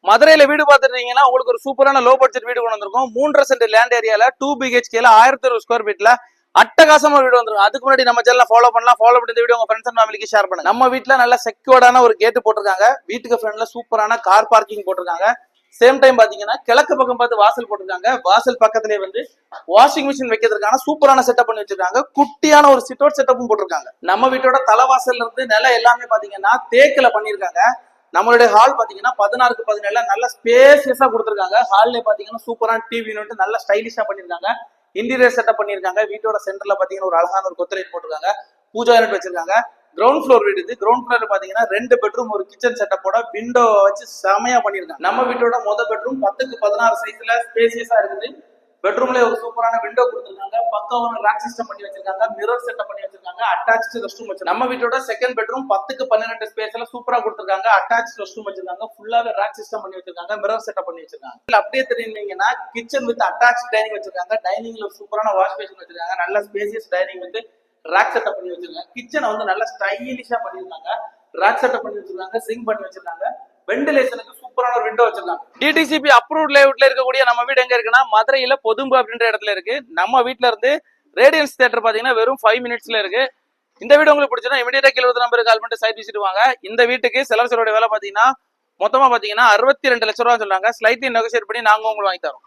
மதுரையில வீடு பாத்துட்டீங்கன்னா உங்களுக்கு ஒரு சூப்பரான லோ பட்ஜெட் வீடு கொண்டு வந்திருக்கும். 3.5 சென்ட் லேண்ட் ஏரியால 2 BHKல 1020 ஸ்கொயர் ஃபீட்ல அட்டகாசமா வீடு வந்துரும். அதுக்கு முன்னாடி நம்ம சேனலை ஃபாலோ பண்ணலாம். ஃபாலோ பண்ணி இந்த வீடியோ உங்க ஃப்ரெண்ட்ஸ் அண்ட் ஃபேமிலிக்கு ஷேர் பண்ணுங்க. நம்ம வீட்டுல நல்ல செக்யூர்டான ஒரு கேட் போட்டிருக்காங்க. வீட்டுக்கு ஃப்ரண்ட்ல சூப்பரான கார் பார்க்கிங் போட்டிருக்காங்க. சேம் டைம் பாத்தீங்கன்னா கிழக்கு பக்கம் பார்த்து வாசல் போட்டிருக்காங்க. வாசல் பக்கத்திலே வந்து வாஷிங் மிஷின் வைக்கிறதுக்கான சூப்பரான செட்டப் பண்ணி வச்சிருக்காங்க. குட்டியான ஒரு சிட் அவுட் செட்டப்பும் போட்டிருக்காங்க. நம்ம வீட்டோட தலைவாசல்ல இருந்து நிலம் எல்லாமே பாத்தீங்கன்னா தேக்கில பண்ணிருக்காங்க. நம்மளுடைய ஹால் பாத்தீங்கன்னா 16க்கு 17 நல்ல ஸ்பேசியஸா கொடுத்துருக்காங்க. ஹால்ல பாத்தீங்கன்னா சூப்பரான டிவி யூனிட் நல்ல ஸ்டைலிஷா பண்ணிருக்காங்க. இன்டீரியர் செட்டப் பண்ணிருக்காங்க. வீட்டோட சென்டர்ல பாத்தீங்கன்னா ஒரு அழகான ஒரு கொத்தலைட் போட்டிருக்காங்க. பூஜா யூனிட் வச்சிருக்காங்க. கிரவுண்ட் ஃப்ளோர் வீடு இது. கிரவுண்ட் ஃப்ளோர்ல பாத்தீங்கன்னா 2 பெட்ரூம் ஒரு கிச்சன் செட்டப்போட விண்டோ வச்சு செமையா பண்ணிருக்காங்க. நம்ம வீட்டோட பெட்ரூம் 10க்கு 16 சைஸ்ல ஸ்பேசியஸா இருக்குது. பெட்ரூம்ல ஒரு சூப்பரான விண்டோ கொடுத்துருக்காங்க. பக்காவான ராக் சிஸ்டம் பண்ணி வச்சிருக்காங்க. மிரர் செட்டப் பண்ணி வச்சிருக்காங்க. அட்டாச் ரெஸ்ட் ரூம் வச்சிருக்காங்க. நம்ம வீட்டோட செகண்ட் பெட்ரூம் 10க்கு 12 ஸ்பேஸ்ல சூப்பரா கொடுத்துருக்காங்க. அட்டாச் ரெஸ்ட் ரூம் வச்சிருக்காங்க. ஃபுல்லாவே ராக் சிஸ்டம் பண்ணி வச்சிருக்காங்க. மிரர் செட்டப் பண்ணி வச்சிருக்காங்க. இதுல அப்படியே தெரியுங்கன்னா கிச்சன் வித் அட்டாச் டைனிங் வச்சிருக்காங்க. டைனிங்ல சூப்பரான வாஷ் பேஷன் வச்சிருக்காங்க. நல்ல ஸ்பேசியஸ் டைனிங் வந்து ராக் செட்டப் பண்ணி வச்சிருக்காங்க. கிச்சனை வந்து நல்ல ஸ்டைலிஷா பண்ணிருக்காங்க. ராக் செட்டப் பண்ணி வச்சிருக்காங்க. சிங்க் பண்ணி வச்சிருக்காங்க. வெண்டிலேஷனுக்கு சூப்பரான ஒரு விண்டோ வச்சிருக்காங்க. டிடிசிபி அப்ரூவ்ட் லேஅவுட்ல இருக்கக்கூடிய நம்ம வீடு எங்க இருக்குன்னா மதுரையில பொதும்பு அப்படின்ற இடத்துல இருக்கு. நம்ம வீட்டுல இருந்து ரேடியன்ஸ் தியேட்டர் பாத்தீங்கன்னா வெறும் 5 மினிட்ஸ்ல இருக்கு. இந்த வீடு உங்களுக்கு பிடிச்சா இமீடியட்டா கீழ நம்பருக்கு கால் பண்ணிட்டு சைட் விசிட் வாங்க. இந்த வீட்டுக்கு செலவு விலை பாத்தீங்கன்னா மொத்தமா பாத்தீங்கன்னா 62 லட்சம் ரூபாய் சொல்றாங்க. ஸ்லைட்லி நெகோசியேட் பண்ணி நாங்க உங்களுக்கு வாங்கி தரோம்.